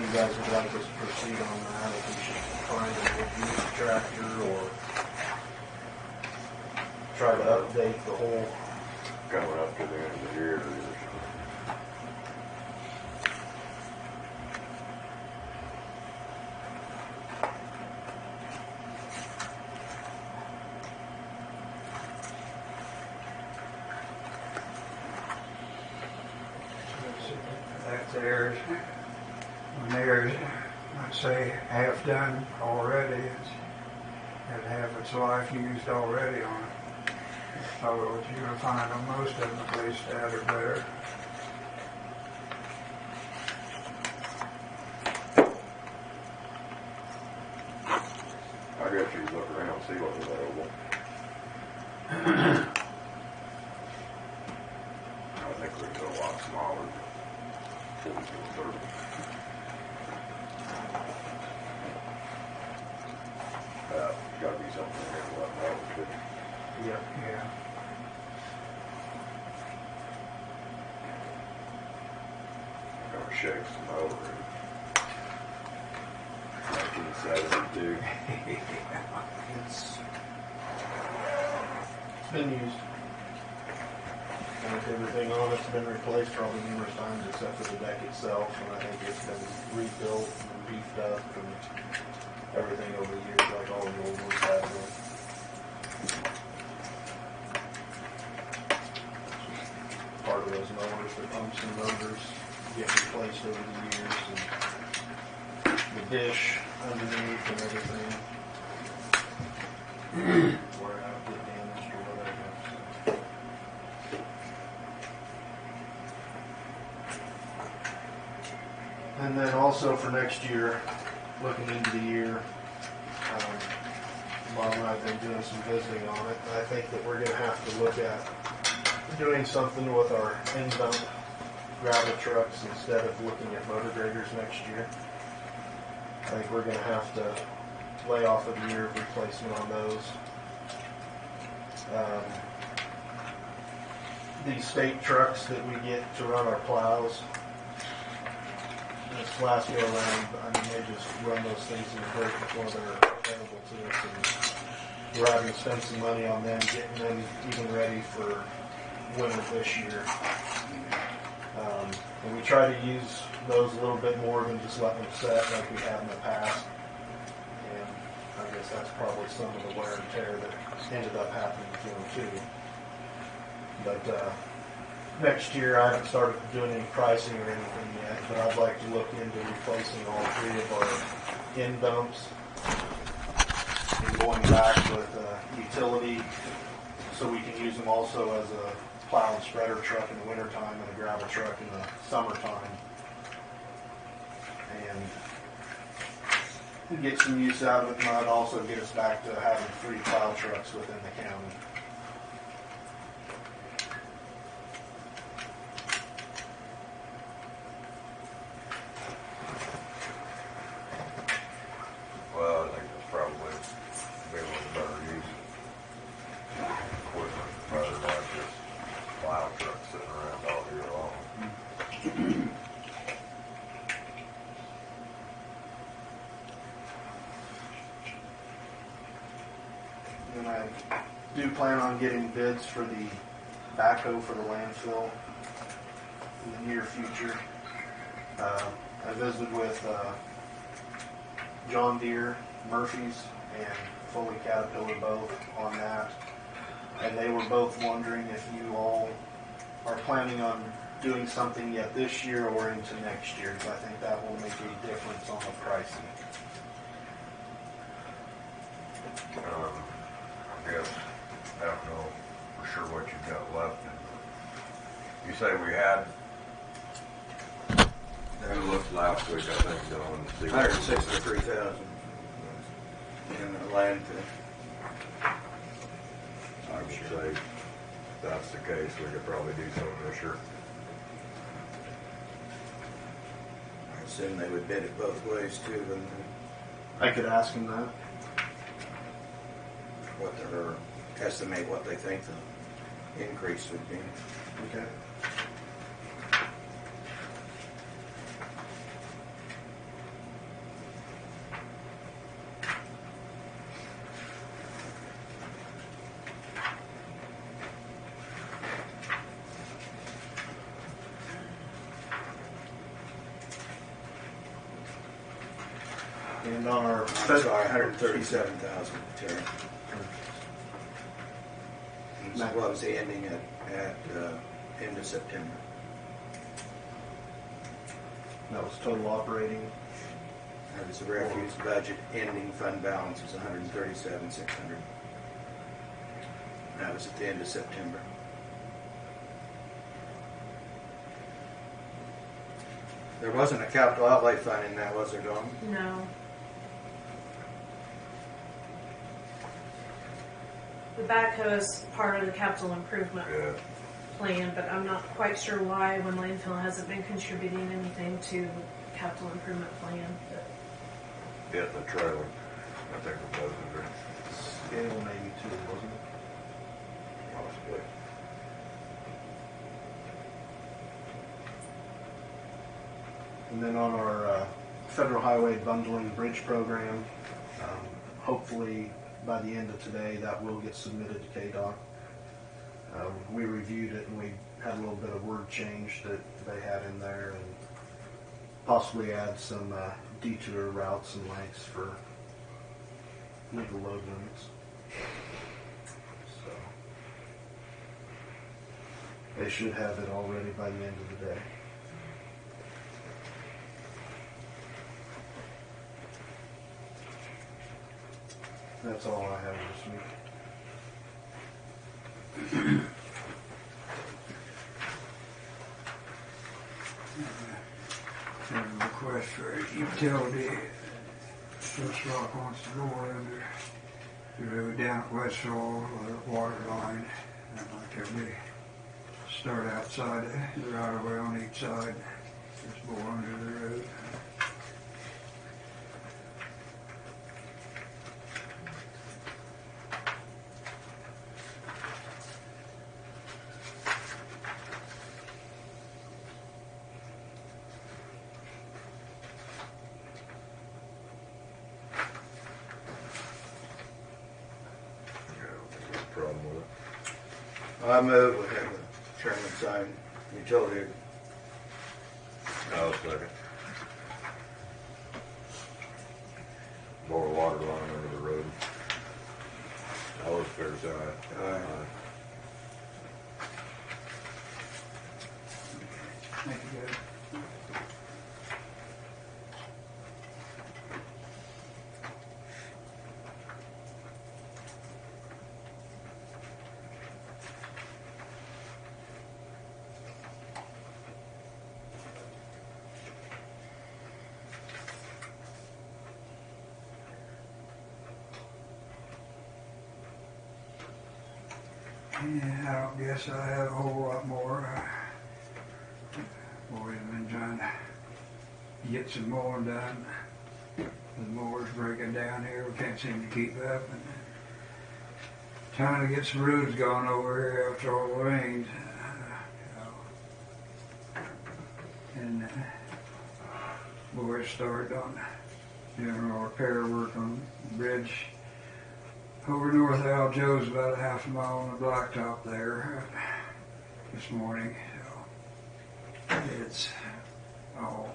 you guys would like us to proceed on that, if we should find a used tractor or try to update the whole. Coming up to the end of the year. That's theirs. When theirs, let's say, half done already, it's got half its life used already on it. Otherwise, you're going to find on most of them at least that or better. I guess you look around and see what's available. I think we go a lot smaller. 40 to 30. Got to be something here to let know. Yep. Yeah. Gonna shake some over in 1972. It's been used. And everything on it's been replaced probably numerous times except for the deck itself, and I think it's been rebuilt and beefed up and everything over the years like all the old ones have been. Part of those mowers, the pumps and motors get replaced over the years, and the dish underneath and everything where out get damaged or whatever. And then also for next year, looking into the year, Bob and I have been doing some visiting on it, and I think that we're going to have to look at doing something with our in-dump gravel trucks instead of looking at motor graders next year. I think we're going to have to lay off a year of replacement on those. These state trucks that we get to run our plows, this last go around, I mean, they just run those things in the dirt before they're available to us, and we're having to spend some money on them, getting them even ready for winter this year. And we try to use those a little bit more than just letting them set like we have in the past. And I guess that's probably some of the wear and tear that ended up happening to them too. But next year I haven't started doing any pricing or anything yet, but I'd like to look into replacing all three of our in dumps and going back with utility so we can use them also as a plow and spreader truck in the wintertime and a gravel truck in the summertime. And get some use out of it, and I'd also get us back to having 3 plow trucks within the county. Well, I think that's probably be a little better use of equipment rather than just plow trucks sitting around all year long. And I do plan on getting bids for the backhoe for the landfill in the near future. I visited with John Deere, Murphy's, and Foley Caterpillar both on that. And they were both wondering if you all are planning on doing something yet this year or into next year, because I think that will make a difference on the pricing. I guess I don't know for sure what you've got left. You say we had. I looked last week, I think, on 163,000 in the landfill. I would say if that's the case, we could probably do something this year. I assume they would bid it both ways too, and I could ask him that. what their estimate what they think the increase would be. Okay. And on our, I'm sorry, 137,000, Terry. So what was the ending at end of September? that was total operating. That was the refuse budget ending fund balance was 137,600. That was at the end of September. There wasn't a capital outlay fund in that, was there, Dawn? No. The backhoe is part of the capital improvement Yeah. plan, but I'm not quite sure why when landfill hasn't been contributing anything to the capital improvement plan. But Yeah, the trailer. I think it was there. Scale maybe too, wasn't it? Possibly. And then on our Federal Highway Bundling Bridge Program, hopefully by the end of today, that will get submitted to KDOT. We reviewed it and we had a little bit of word change that they had in there and possibly add some detour routes and lengths for legal load limits. So they should have it all ready by the end of the day. That's all I have this week. There's a request for a utility. Swiss Rock wants to go under the road down at Westfall or the water line. And like every start outside the right of way on each side, just go under the road. Problem with it. I move we have the chairman sign utility. I'll second. Bore a water line under the road. All those fair side. Aye. Thank you, guys. Yeah, I don't guess I have a whole lot more. Boy, I've been trying to get some mowing done. The mower's breaking down here. We can't seem to keep up. And trying to get some roads going over here after all the rains. And boys started on doing all repair work on the bridge over north of Al Joe's, about a half a mile on the blacktop there this morning. So it's all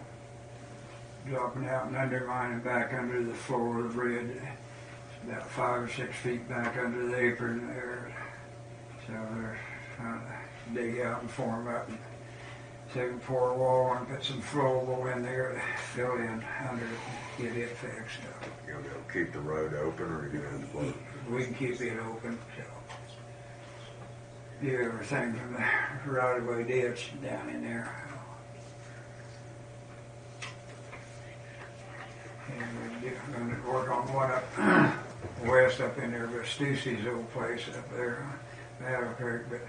dropping out and undermining back under the floor of the bridge. It's about 5 or 6 feet back under the apron there. So they're trying to dig out and form up and see if we can pour a wall and put some flowable in there to fill in under it, get it fixed. You gonna go keep the road open or you gonna close? We can keep it open, so. Do everything from the right-of-way ditch down in there. And we're going to work on one up west up in there, but Stussy's old place up there, Battle Creek, but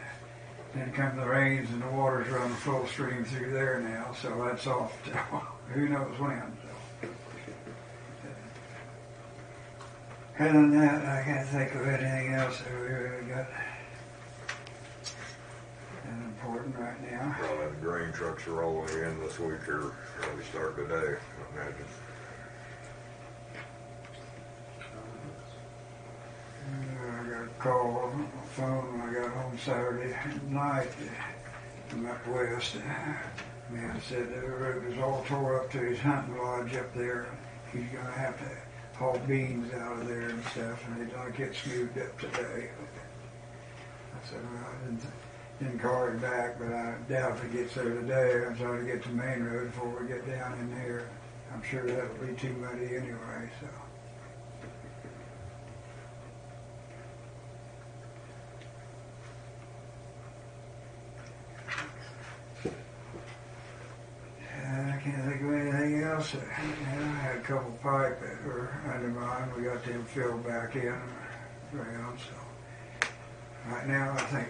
then come the rains and the water's running full stream through there now, so that's off till who knows when. So. Other than that, I can't think of anything else that we really got important right now. Probably the grain trucks are rolling in this week or probably start today, I imagine. I got a call on my phone when I got home Saturday night from up west. Man said the road was all tore up to his hunting lodge up there. he's gonna have to haul beans out of there and stuff, and he's gonna get smoothed up today. I said, well, I didn't call him back, but I doubt if he gets there today. I'm trying to get to Main Road before we get down in here. I'm sure that'll be too muddy anyway, so. I can't think of anything else. I had a couple pipe that were under mine. We got them filled back in around, so. Right now, I think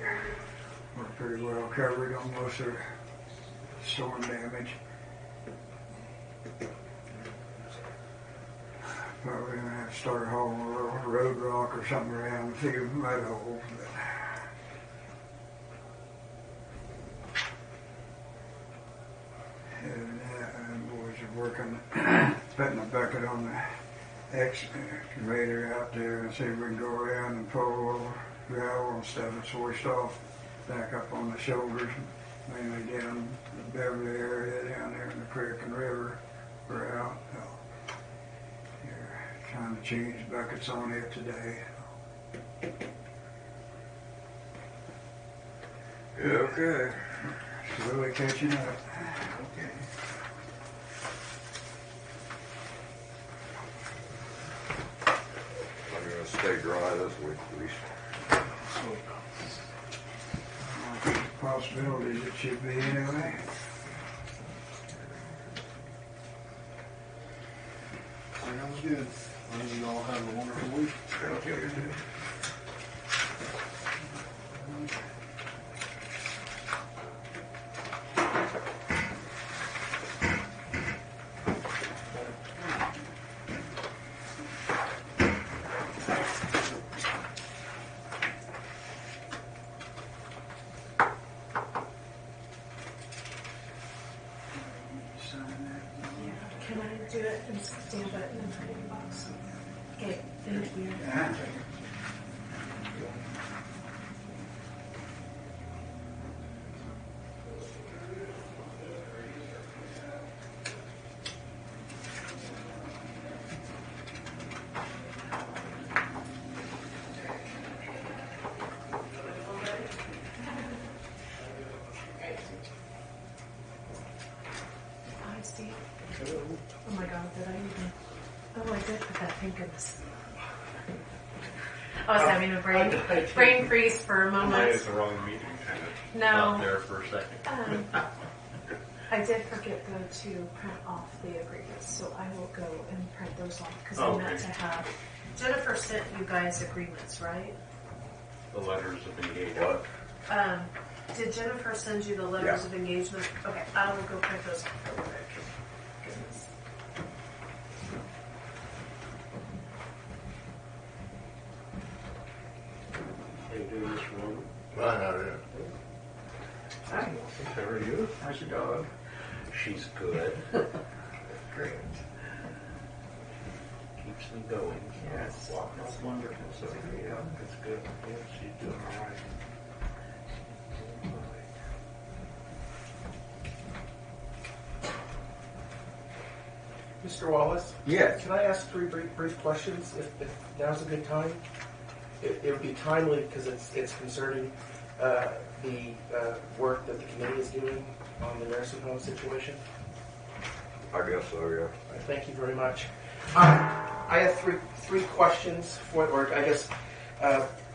we're pretty well covered on most of the storm damage. Probably gonna have to start hauling a little road rock or something around a few mud holes. But and boys are working, putting a bucket on the excavator out there and see if we can go around and pull a little gravel and stuff that's washed off back up on the shoulders, mainly down the Beverly area down there in the creek and river. We're out. So you're trying to change buckets on it today. Okay. Slowly catching up. Okay. I'm gonna stay dry this week, at least. Possibilities it should be anyway. Sounds good. Well, you all have a wonderful week. Okay. Can I do it and stamp it in the printing box? Okay, thank you. Hi, Steve. Oh my God, did I even? Oh, I did, for that, thank goodness. I was having a brain freeze for a Mine moment. is the wrong meeting, kind of. No. Not there for a second. I did forget though to print off the agreements, so I will go and print those off because I meant to have. Jennifer sent you guys agreements, right? The letters of engagement. What? Did Jennifer send you the letters of engagement? Okay, I will go print those off real quick. Goodness. How you doing, Mr. Roman? I have it. Hi. How are you? How's your dog? She's good. Great. Keeps me going. Yes, Walking that's off. wonderful. So, yeah, it's good. Yeah, she's doing all right. Mr. Wallace? Yes. Can I ask three brief questions, if now's a good time? It would be timely because it's concerning the work that the committee is doing on the nursing home situation. I guess so, yeah. All right, thank you very much. I have three questions or I guess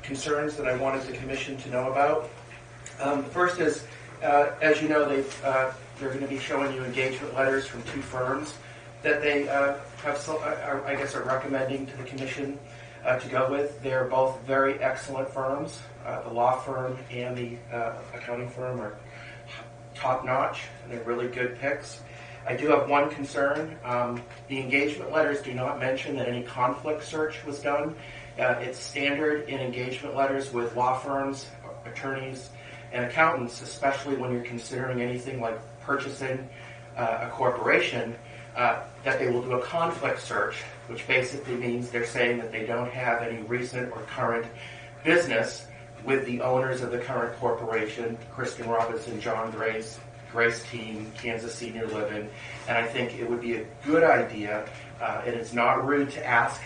concerns that I wanted the commission to know about. The first is, as you know, they're going to be showing you engagement letters from two firms that they are recommending to the commission to go with. They're both very excellent firms. The law firm and the accounting firm are top-notch, and they're really good picks. I do have one concern. The engagement letters do not mention that any conflict search was done. It's standard in engagement letters with law firms, attorneys, and accountants, especially when you're considering anything like purchasing a corporation, that they will do a conflict search, which basically means they're saying that they don't have any recent or current business with the owners of the current corporation, Kristen Robinson, John Grace, Grace Team, Kansas Senior Living, and I think it would be a good idea, and it's not rude to ask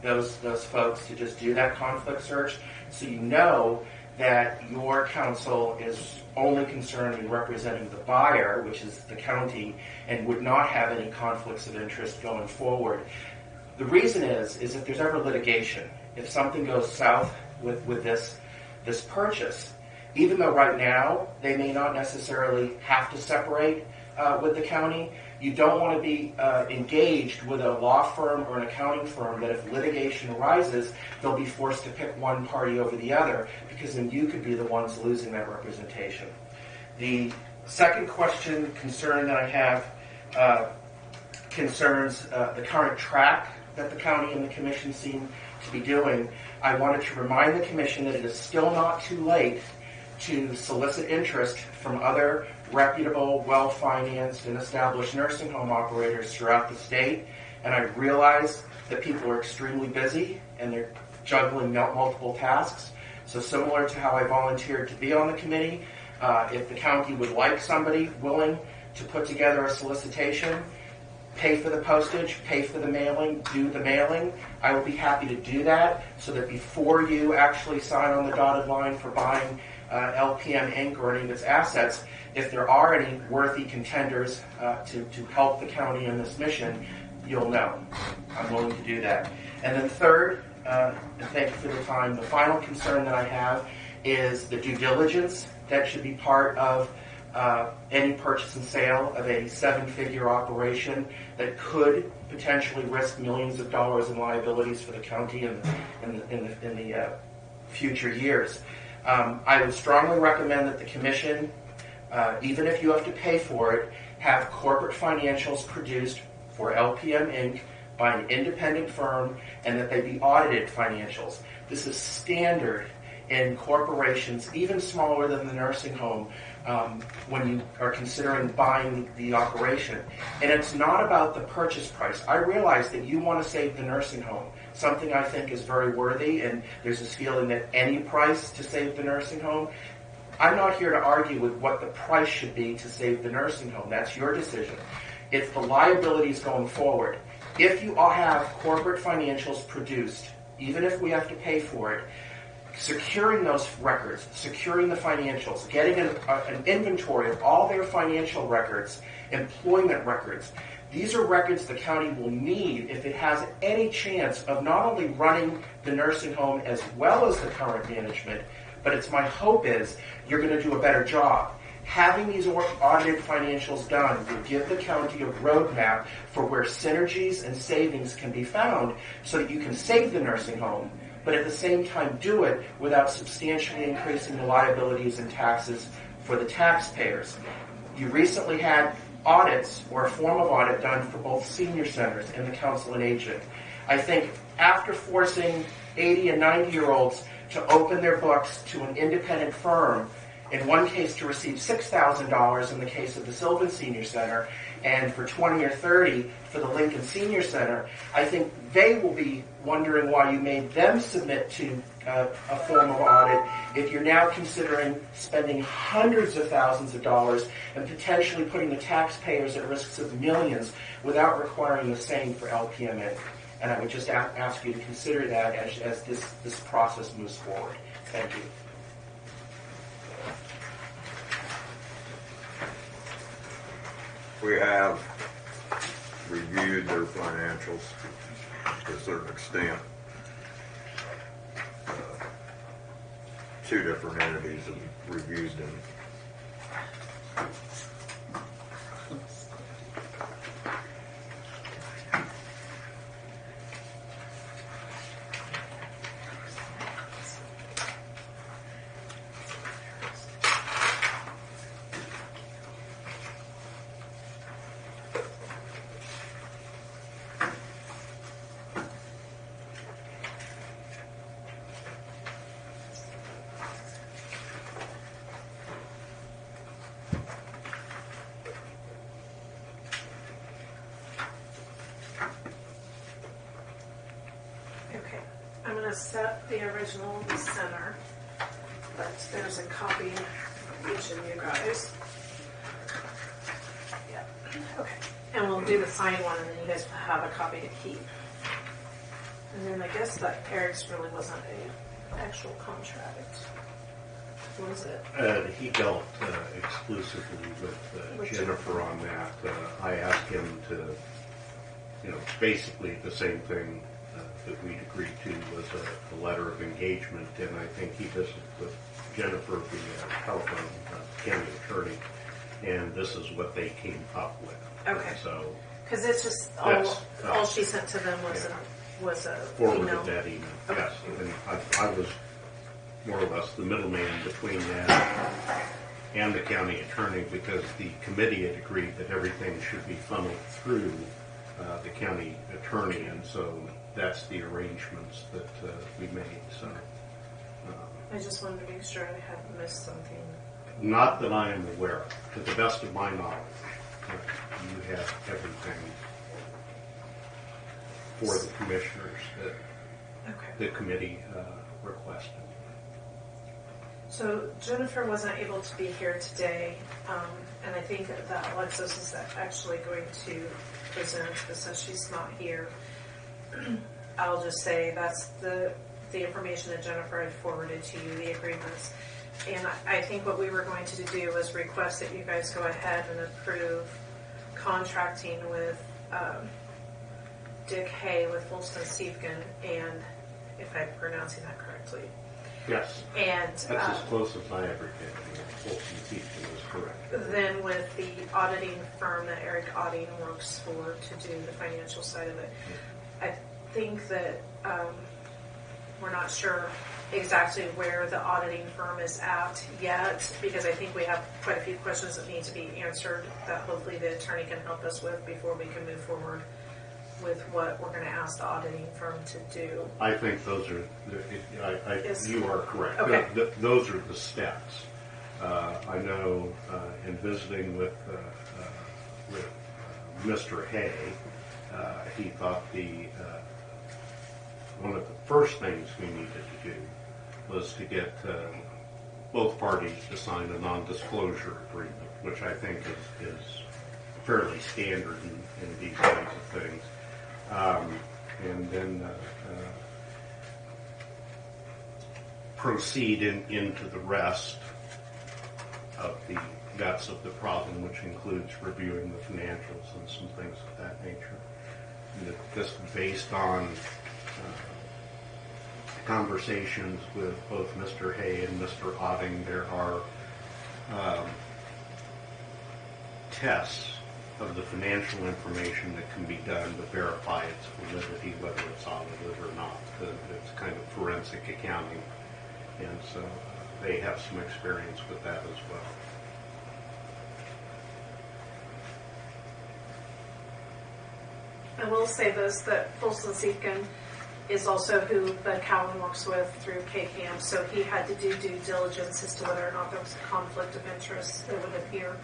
those folks to just do that conflict search, so you know that your counsel is only concerned in representing the buyer, which is the county, and would not have any conflicts of interest going forward. The reason is if there's ever litigation, if something goes south with this purchase, even though right now they may not necessarily have to separate with the county, you don't want to be engaged with a law firm or an accounting firm that if litigation arises, they'll be forced to pick one party over the other, because then you could be the ones losing that representation. The second concern that I have concerns the current track that the county and the commission seem to be doing. I wanted to remind the commission that it is still not too late to solicit interest from other reputable, well-financed, and established nursing home operators throughout the state. And I realize that people are extremely busy and they're juggling multiple tasks. So similar to how I volunteered to be on the committee, if the county would like somebody willing to put together a solicitation, pay for the postage, pay for the mailing, do the mailing, I will be happy to do that, so that before you actually sign on the dotted line for buying LPM Inc. or any of its assets, if there are any worthy contenders to help the county in this mission, you'll know. I'm willing to do that. And then third, and thank you for the time, the final concern that I have is the due diligence that should be part of any purchase and sale of a seven-figure operation that could potentially risk millions of dollars in liabilities for the county in the future years. I would strongly recommend that the commission, even if you have to pay for it, have corporate financials produced for LPM Inc. by an independent firm, and that they be audited financials. This is standard in corporations, even smaller than the nursing home, when you are considering buying the operation. And it's not about the purchase price. I realize that you want to save the nursing home, something I think is very worthy, and there's this feeling that any price to save the nursing home. I'm not here to argue with what the price should be to save the nursing home. That's your decision. It's the liabilities going forward. If you all have corporate financials produced, even if we have to pay for it, securing those records, securing the financials, getting an inventory of all their financial records, employment records. These are records the county will need if it has any chance of not only running the nursing home as well as the current management, but it's my hope is you're going to do a better job. Having these audited financials done will give the county a roadmap for where synergies and savings can be found so that you can save the nursing home, but at the same time do it without substantially increasing the liabilities and taxes for the taxpayers. You recently had audits or a form of audit done for both senior centers and the council and agent. I think after forcing 80 and 90-year-olds to open their books to an independent firm, in one case to receive $6,000 in the case of the Sylvan Senior Center, and for $20 or $30 for the Lincoln Senior Center, I think they will be wondering why you made them submit to a form of audit if you're now considering spending hundreds of thousands of dollars and potentially putting the taxpayers at risks of millions without requiring the same for LPM. And I would just ask you to consider that as this process moves forward. Thank you. We have reviewed their financials to a certain extent. Two different entities have reviewed them. Set the original in the center, but there's a copy of each of you guys. Okay. And we'll do the signed one, and then you guys will have a copy to keep. And then I guess that Eric's really wasn't a actual contract. Was it? He dealt exclusively with Jennifer on that. I asked him to, basically the same thing that we'd agreed to was a letter of engagement, and I think he visited with Jennifer, the telephone county attorney, and this is what they came up with. Okay. So Because it's just all she sent to them was a forwarded email. that email. Okay. Yes, and I was more or less the middleman between that and the county attorney, because the committee had agreed that everything should be funneled through the county attorney, and so that's the arrangements that we made. So, I just wanted to make sure I hadn't missed something. not that I am aware of. To the best of my knowledge, you have everything for the commissioners that Okay. the committee requested. So Jennifer wasn't able to be here today, and I think that Alexis is actually going to present, but since she's not here, I'll just say that's the information that Jennifer had forwarded to you, the agreements. And I think what we were going to do was request that you guys go ahead and approve contracting with Dick Hay with Folston Siefken, and if I'm pronouncing that correctly. Yes. And That's as close as I ever get. Folsom Teaching is correct. then with the auditing firm that Eric Auditing works for to do the financial side of it. I think that we're not sure exactly where the auditing firm is at yet, because I think we have quite a few questions that need to be answered that hopefully the attorney can help us with before we can move forward with what we're going to ask the auditing firm to do. I think those are, Yes. you are correct. Okay. Those are the steps. I know in visiting with Mr. Hay, he thought one of the first things we needed to do was to get both parties to sign a non-disclosure agreement, which I think is fairly standard in these kinds of things. And then proceed into the rest of the guts of the problem, which includes reviewing the financials and some things of that nature. And just based on conversations with both Mr. Hay and Mr. Auditing, there are tests of the financial information that can be done to verify its validity, whether it's audited or not. It's kind of forensic accounting, and so they have some experience with that as well. I will say this, that Folston Siefken is also who Bud Cowan works with through KCAM, so he had to do due diligence as to whether or not there was a conflict of interest that would appear.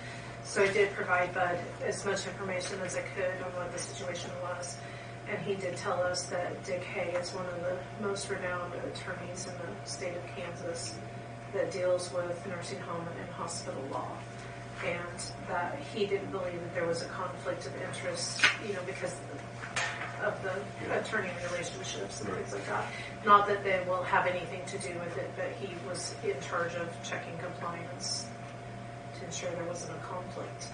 So I did provide Bud as much information as I could on what the situation was, and he did tell us that Dick Hay is one of the most renowned attorneys in the state of Kansas that deals with nursing home and hospital law, and that he didn't believe that there was a conflict of interest, because of the attorney relationships and things like that. Not that they will have anything to do with it, but he was in charge of checking compliance to ensure there wasn't a conflict.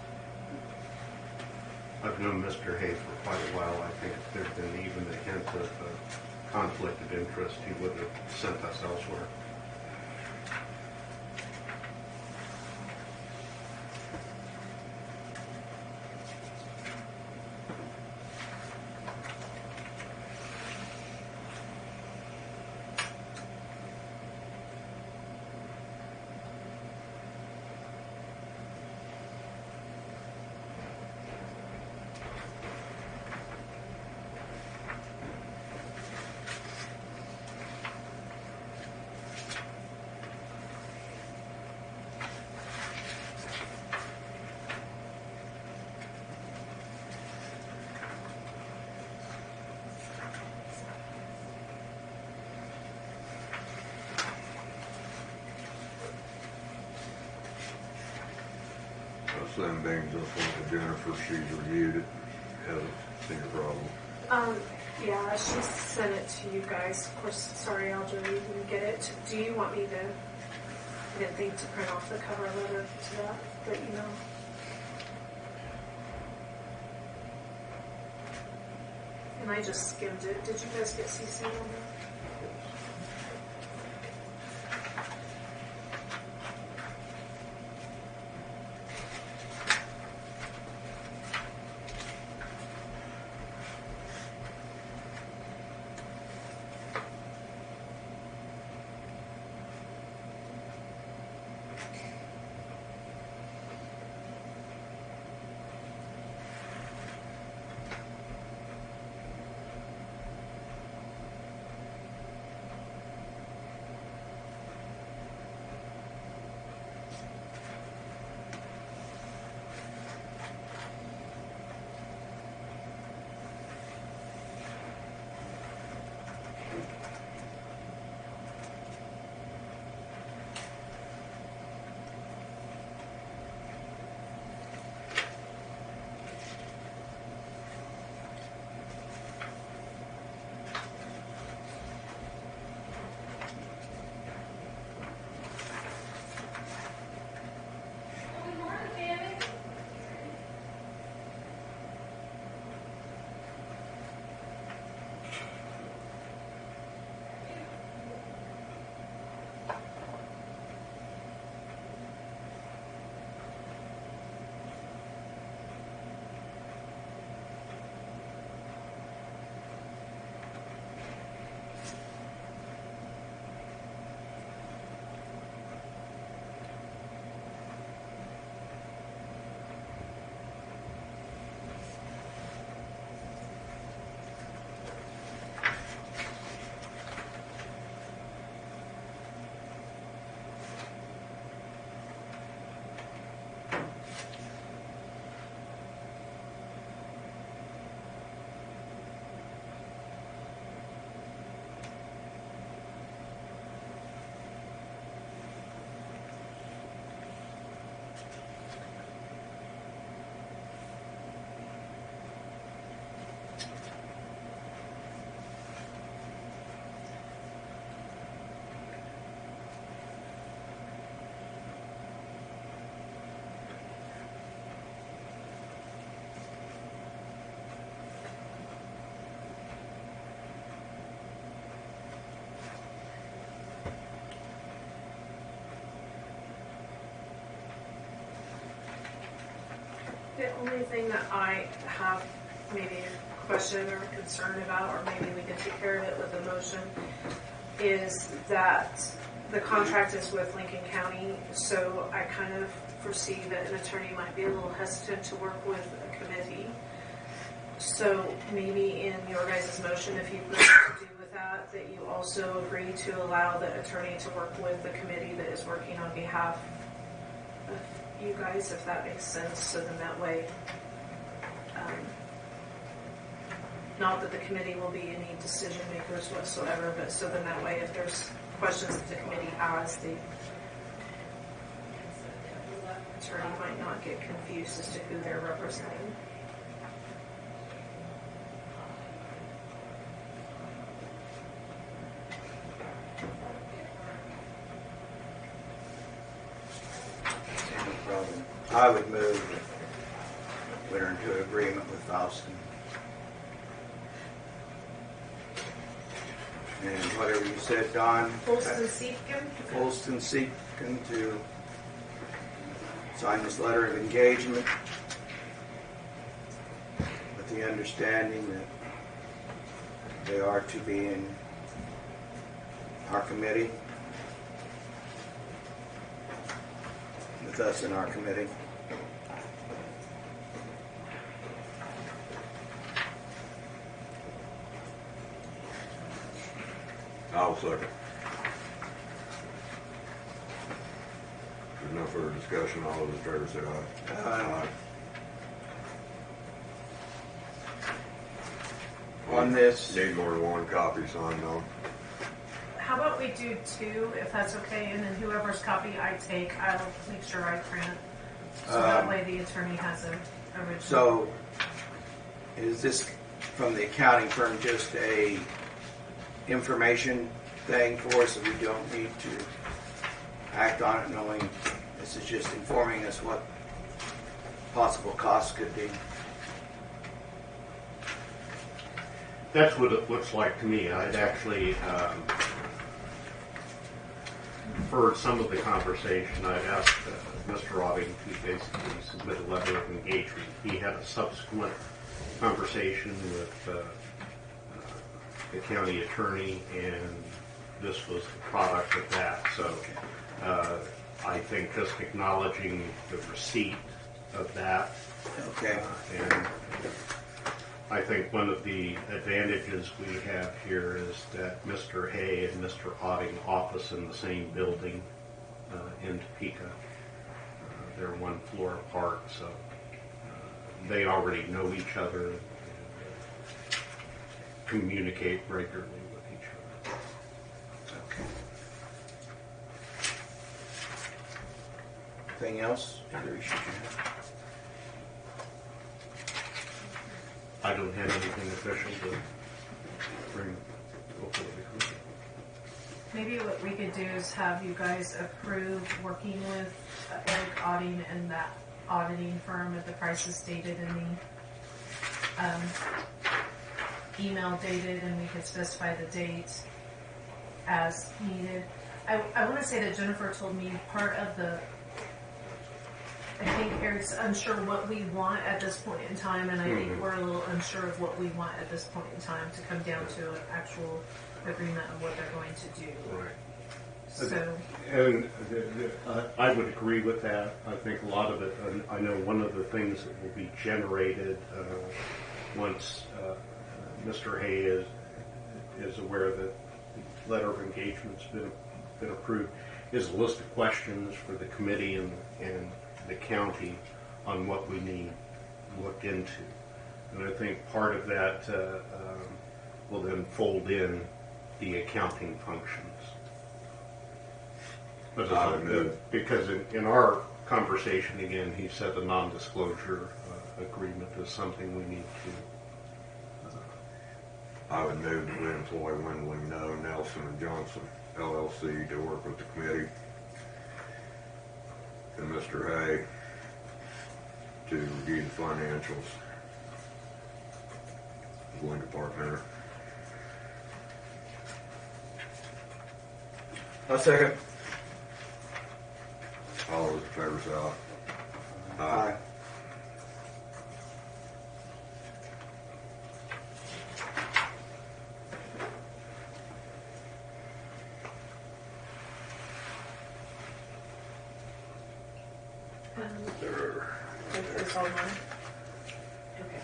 I've known Mr. Hay for quite a while. I think if there'd been even a hint of a conflict of interest, he would have sent us elsewhere. send Dean's up to Jennifer, she's reviewed it, hasn't seen a problem. Yeah, she sent it to you guys. Of course, sorry, Aljo, you didn't get it. Do you want me to, I didn't think to print off the cover letter to that email? And I just skimmed it. Did you guys get CC on that? The only thing that I have maybe a question or concern about, or maybe we can take care of it with a motion, is that the contract is with Lincoln County, so I kind of foresee that an attorney might be a little hesitant to work with a committee. So maybe in your guys' motion, if you put to do with that you also agree to allow the attorney to work with the committee that is working on behalf of you guys, if that makes sense. So then that way, not that the committee will be any decision makers whatsoever, but so then that way if there's questions that the committee has, the attorney might not get confused as to who they're representing. No problem. I would move that we enter into agreement with Dustin. And whatever you said, Don. Folston Seepkin to sign this letter of engagement with the understanding that they are to be in our committee, with us in our committee. I'll second. There's no further discussion. All those in favor say aye. Aye. On this, Need more than one copy signed though. How about we do two, if that's okay, and then whoever's copy I take, I'll make sure I print So that way the attorney has a original. So, is this from the accounting firm just a information thing for us that we don't need to act on it, knowing this is just informing us what possible costs could be? That's what it looks like to me. I'd actually heard some of the conversation. I'd asked Mr. Auditing to basically submit a letter of engagement. He had a subsequent conversation with the county attorney, and this was the product of that. So I think just acknowledging the receipt of that. Okay. And I think one of the advantages we have here is that Mr. Hay and Mr. Auditing office in the same building in Topeka. They're one floor apart, so they already know each other and communicate regularly with each other. Okay. Anything else? Other issues you have? I don't have anything official to bring before the committee. Maybe what we could do is have you guys approve working with Eric Auditing and that auditing firm at the prices stated in the email dated, and we could specify the dates as needed. I want to say that Jennifer told me part of the, I think Eric's unsure what we want at this point in time, and I think we're a little unsure of what we want at this point in time to come down to an actual agreement on what they're going to do. Right. So, And I would agree with that. I think a lot of it, I know one of the things that will be generated once Mr. Hay is aware that the letter of engagement's been approved, is a list of questions for the committee and the county on what we need looked into. And I think part of that will then fold in the accounting functions. But because in our conversation, again, he said a non-disclosure agreement is something we need to. I would move that we employ Wendling No, Nelson and Johnson LLC to work with the committee and Mr. Hay to review the financials. Going to partner. I'll second. All those in favor say aye. Aye. It's all mine? Okay.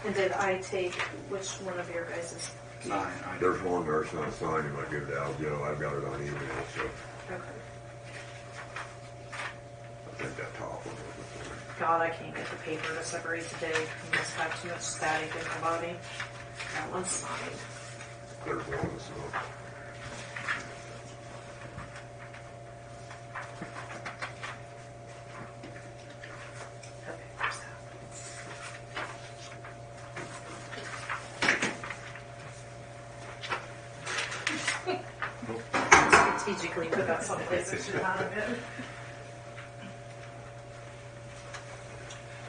And did I take which one of your guys' Aye. There's one there, it's not signed, you might give it to Al Joe. I've got it on email, so Okay. I think that top one was it. God, I can't get the paper to separate today. I must have too much static in my body. That one's signed. There's one, so. Okay, there's that. Strategically put that someplace that should not have been.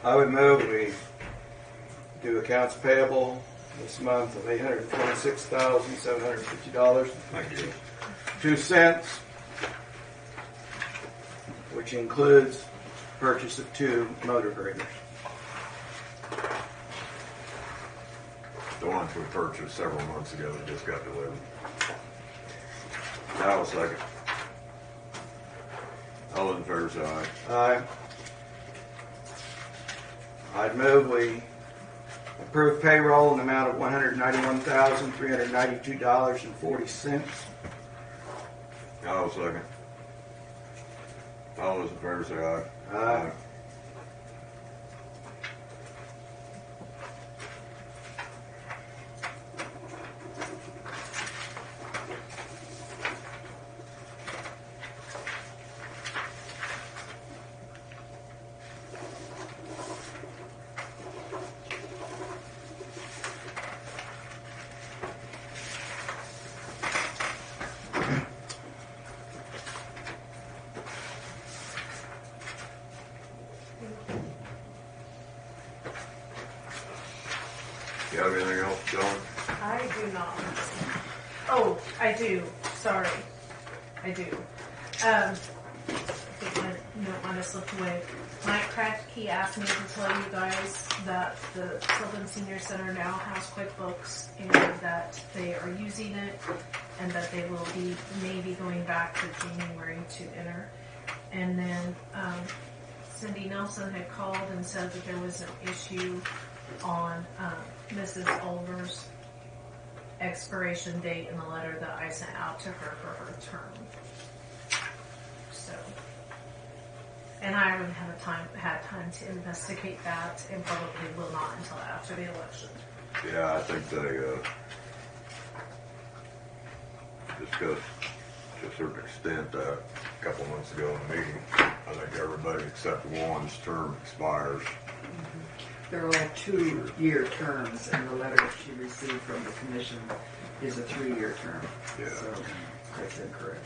I would move we do accounts payable this month of $826,750. Thank you. 2 cents, which includes purchase of 2 motor graders. The ones we purchased several months ago that just got delivered. Al second. All those in favor say aye. Aye. I'd move we approve payroll in the amount of $191,392.40. I'll second. All those in favor say aye. Aye. You have anything else, John? I do not. Oh, I do. Sorry. I do. I think my note might have slipped away. Mike Kratky asked me to tell you guys that the Sylvan Senior Center now has QuickBooks and that they are using it and that they will be maybe going back to January to enter. And then Cindy Nelson had called and said that there was an issue on Mrs. Olver's expiration date in the letter that I sent out to her for her term. So, and I haven't had time to investigate that, and probably will not until after the election. Yeah, I think they discussed to a certain extent a couple months ago in the meeting. I think everybody except one's term expires. They're all 2-year terms, and the letter she received from the commission is a 3-year term. Yeah. So that's incorrect.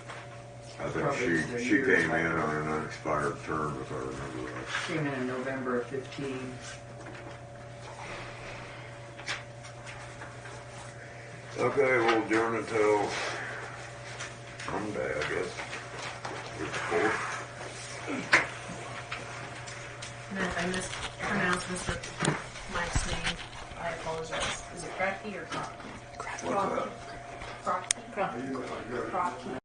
I think Probably the she years came like in that. on an unexpired term, if I remember right. Came in November of 15. Okay, we'll adjourn until Monday, I guess. Week 4. And if I mispronounce Mr. Mike's name, I apologize. Is it Kratky or Crocky? What's that? Crocky. Crocky.